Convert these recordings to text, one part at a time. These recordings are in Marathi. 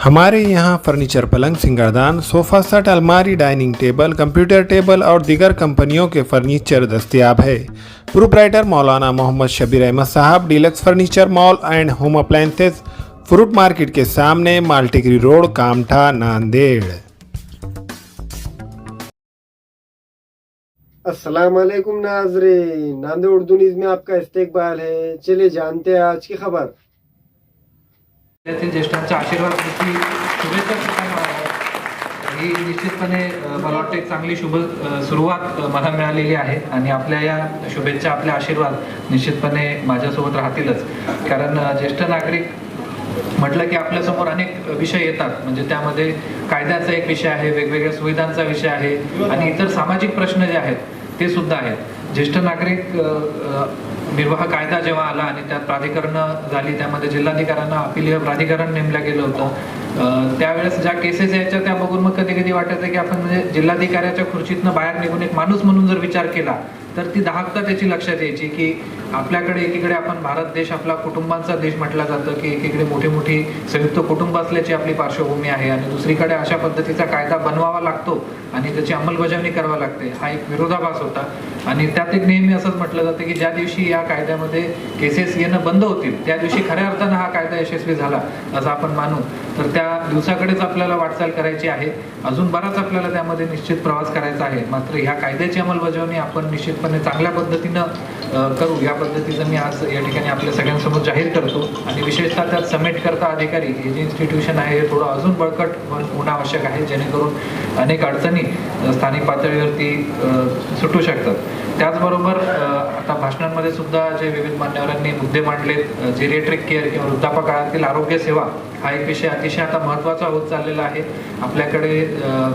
हमारे यहाँ फर्नीचर, पलंग, सिंगारदान, सोफ़ा सेट, अलमारी, डाइनिंग टेबल, कंप्यूटर टेबल और दीगर कंपनियों के फर्नीचर दस्तयाब है। Proprietor Maulana Mohammad Shabir Ahmad Sahab, deluxe furniture mall and home appliances, fruit market के सामने, माल्टीगिरी रोड, कामठा, नांदेड़। अस्सलाम वालेकुम नाज़रीन, नांदेड़ उर्दू न्यूज़ में आपका इस्तकबाल है। चलिए जानते हैं आज की खबर। ज्येष्ठांचा आशीर्वाद शुभेच्छा सुद्धा ही निश्चितपणे मला वाटतं एक चांगली शुभ सुरुवात मला मिळालेली आहे आणि आपल्या या शुभेच्छा, आपले आशीर्वाद निश्चितपणे माझ्यासोबत राहतीलच. कारण ज्येष्ठ नागरिक म्हटलं की आपल्यासमोर अनेक विषय येतात. म्हणजे त्यामध्ये कायद्याचा एक विषय आहे, वेगवेगळ्या सुविधांचा विषय आहे आणि इतर सामाजिक प्रश्न जे आहेत ते सुद्धा आहेत. ज्येष्ठ नागरिक निर्वाह कायदा जेव्हा आला आणि त्यात प्राधिकरणं झाली, त्यामध्ये जिल्हाधिकाऱ्यांना अपील प्राधिकरण नेमलं गेलं होतं. त्यावेळेस ज्या केसेस यायच्या त्या बघून मग कधी कधी वाटायचं की आपण म्हणजे जिल्हाधिकाऱ्याच्या खुर्चीतनं बाहेर निघून एक माणूस म्हणून जर विचार केला तर ती दाहकता त्याची लक्षात यायची की आपल्याकडे एकीकडे आपण भारत देश आपला कुटुंबांचा देश म्हटला जातं की एकीकडे मोठी मोठी संयुक्त कुटुंब असल्याची आपली पार्श्वभूमी आहे आणि दुसरीकडे अशा पद्धतीचा कायदा बनवावा लागतो आणि त्याची अंमलबजावणी करावी लागते. हा एक विरोधाभास होता आणि त्यात एक नेहमी असंच म्हटलं जातं की ज्या दिवशी या कायद्यामध्ये केसेस येणं बंद होतील त्या दिवशी खऱ्या अर्थानं हा कायदा यशस्वी झाला असं आपण मानू. तर त्या दिवसाकडेच आपल्याला वाटचाल करायची आहे. अजून बराच आपल्याला त्यामध्ये निश्चित प्रवास करायचा आहे. मात्र ह्या कायद्याची अंमलबजावणी आपण निश्चितपणे चांगल्या पद्धतीनं करू या पद्धतीचं मी आज या ठिकाणी आपल्या सगळ्यांसमोर जाहीर करतो. आणि विशेषतः त्यात समेट करता अधिकारी हे जे इन्स्टिट्यूशन आहे हे थोडं अजून बळकट होणं आवश्यक आहे, जेणेकरून अनेक अडचणी स्थानिक पातळीवरती सुटू शकतात. त्याचबरोबर आता भाषणांमध्ये सुद्धा जे विविध मान्यवरांनी मुद्दे मांडलेत, जेरिएट्रिक केअर किंवा वृद्धापकाळातील आरोग्य सेवा हा एक विषय अतिशय आता महत्त्वाचा होत चाललेला आहे. आपल्याकडे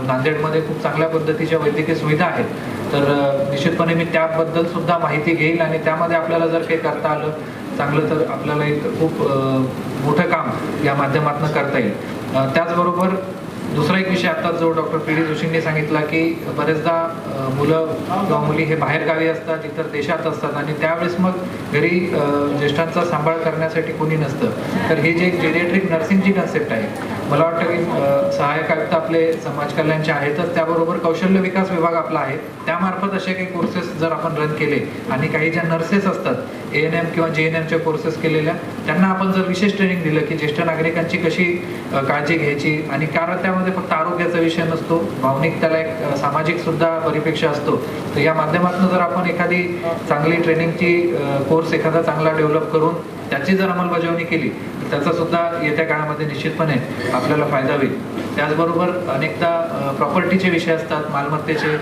नांदेडमध्ये खूप चांगल्या पद्धतीच्या वैद्यकीय सुविधा आहेत. तर निश्चितपणे मी त्याबद्दल सुद्धा माहिती घेईल आणि त्यामध्ये आपल्याला जर काही करता आलं चांगलं तर आपल्याला एक खूप मोठं काम या माध्यमातून करता येईल. त्याचबरोबर दुसरा एक विषय आता जो डॉक्टर पी डी जोशींनी सांगितला की बरेचदा मुलं किंवा मुली हे बाहेरगावी असतात, इतर देशात असतात आणि त्यावेळेस मग घरी ज्येष्ठांचा सांभाळ करण्यासाठी कोणी नसतं. तर हे जे जेरिएट्रिक नर्सिंगची कन्सेप्ट आहे, मला वाटतं की सहाय्यक आयुक्त आपले समाज कल्याणचे आहेतच, त्याबरोबर कौशल्य विकास विभाग आपला आहे. त्यामार्फत असे काही कोर्सेस जर आपण रन केले आणि काही ज्या नर्सेस असतात ANM किंवा JNMचे कोर्सेस केलेल्या त्यांना आपण जर विशेष ट्रेनिंग दिलं की ज्येष्ठ नागरिकांची कशी काळजी घ्यायची, आणि कारण त्यामध्ये फक्त आरोग्याचा विषय नसतो, भावनिक त्याला एक सामाजिक सुद्धा परिपेक्ष असतो. तर या माध्यमातून जर आपण एखादी चांगली ट्रेनिंगची कोर्स एखादा चांगला डेव्हलप करून त्याची जर अंमलबजावणी केली तर त्याचा सुद्धा येत्या काळामध्ये निश्चितपणे आपल्याला फायदा होईल. त्याचबरोबर अनेकदा प्रॉपर्टीचे विषय असतात, मालमत्तेचे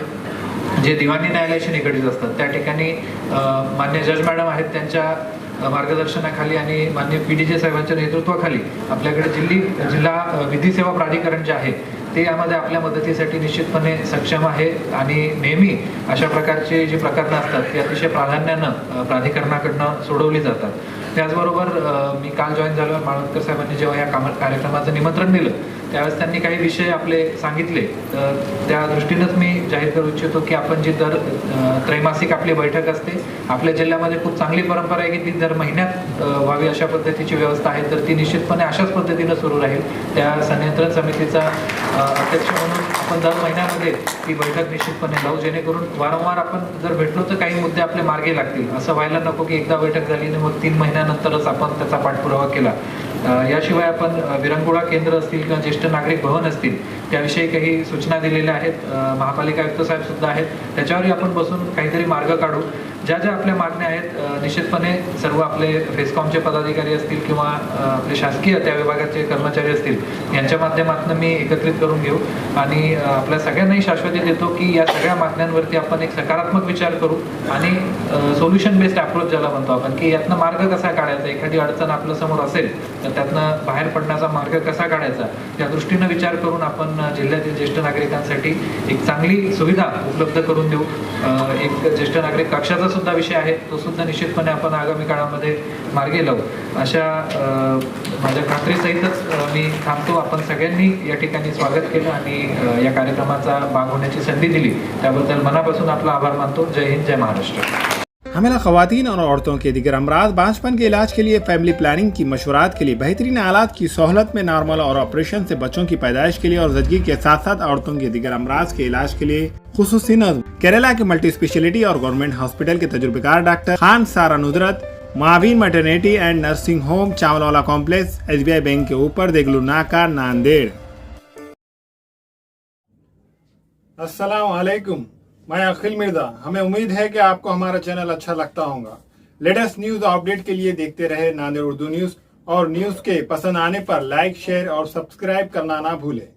जे दिवाणी न्यायालयाशी निगडीत असतात. त्या ठिकाणी मान्य जज मॅडम आहेत, त्यांच्या मार्गदर्शनाखाली आणि मान्य PDJ साहेबांच्या नेतृत्वाखाली आपल्याकडे जिल्हा विधी सेवा प्राधिकरण जे आहे ते यामध्ये आपल्या मदतीसाठी निश्चितपणे सक्षम आहे आणि नेहमी अशा प्रकारचे जे प्रकरणं असतात ती अतिशय प्राधान्यानं प्राधिकरणाकडनं सोडवली जातात. त्याचबरोबर मी काल जॉईन झाल्यावर माळवणकर साहेबांनी जेव्हा या कार्यक्रमाचं निमंत्रण दिलं त्यावेळेस त्यांनी काही विषय आपले सांगितले. तर त्या दृष्टीनंच मी जाहीर करू इच्छितो की आपण जी दर त्रैमासिक आपली बैठक असते, आपल्या जिल्ह्यामध्ये खूप चांगली परंपरा आहे की ती दर महिन्यात व्हावी अशा पद्धतीची व्यवस्था आहे. तर ती निश्चितपणे अशाच पद्धतीनं सुरू राहील. त्या संनियंत्रण समितीचा अध्यक्ष म्हणून आपण दर महिन्यामध्ये ती बैठक निश्चितपणे लावू, जेणेकरून वारंवार आपण जर भेटलो तर काही मुद्दे आपले मार्गे लागतील. असं व्हायला नको की एकदा बैठक झाली आणि मग 3 महिन्यानंतरच आपण त्याचा पाठपुरावा केला. याशिवाय आपण विरंगुळा केंद्र असतील किंवा ज्येष्ठ नागरिक भवन असतील त्याविषयी काही सूचना दिलेल्या आहेत. महापालिका आयुक्त साहेब सुद्धा आहेत, त्याच्यावरही आपण बसून काहीतरी मार्ग काढू. ज्या ज्या आपल्या मागण्या आहेत निश्चितपणे सर्व आपले फेसकॉमचे पदाधिकारी असतील किंवा आपले शासकीय त्या विभागाचे कर्मचारी असतील यांच्या माध्यमातून मी एकत्रित करून घेऊ आणि आपल्या सगळ्यांनाही शाश्वती देतो की या सगळ्या मागण्यांवरती आपण एक सकारात्मक विचार करू आणि सोल्युशन बेस्ड अप्रोच ज्याला म्हणतो आपण की यातनं मार्ग कसा काढायचा, एखादी अडचण आपल्या समोर असेल तर त्यातनं बाहेर पडण्याचा मार्ग कसा काढायचा या दृष्टीनं विचार करून आपण जिल्ह्यातील ज्येष्ठ नागरिकांसाठी एक चांगली सुविधा उपलब्ध करून देऊ. एक ज्येष्ठ नागरिक कक्षाचा सुद्धा विषय आहे, तो सुद्धा निश्चितपणे आपण आगामी काळामध्ये मार्गी लावू अशा माझ्या खात्रीसहितच मी थांबतो. आपण सगळ्यांनी या ठिकाणी स्वागत केलं आणि या कार्यक्रमाचा भाग होण्याची संधी दिली त्याबद्दल मनापासून आपला आभार मानतो. जय हिंद, जय महाराष्ट्र. हमेला खवातीन और औरतों के दिगर अमराज बांझपन के इलाज के लिए फैमिली प्लानिंग की मशवरात के लिए बेहतरीन आलात की सहूलत में नॉर्मल और ऑपरेशन से बच्चों की पैदाइश के लिए और जदगी के साथ साथ औरतों के दिगर अमराज के इलाज के लिए खुसूसी नज़्म केरला के मल्टी स्पेशलिटी और गवर्नमेंट हॉस्पिटल के तजुर्बेकार doctor Khan Sara Nudrat Mavin maternity and nursing home Chawalwala complex SBI bank के ऊपर देगलू नाका नांदेड़। अस्सलाम वालेकुम, मैं अखिल मिर्जा। हमें उम्मीद है कि आपको हमारा चैनल अच्छा लगता होगा। लेटेस्ट न्यूज अपडेट के लिए देखते रहे नांदेड़ उर्दू न्यूज और न्यूज के पसंद आने पर लाइक शेयर और सब्सक्राइब करना ना भूलें।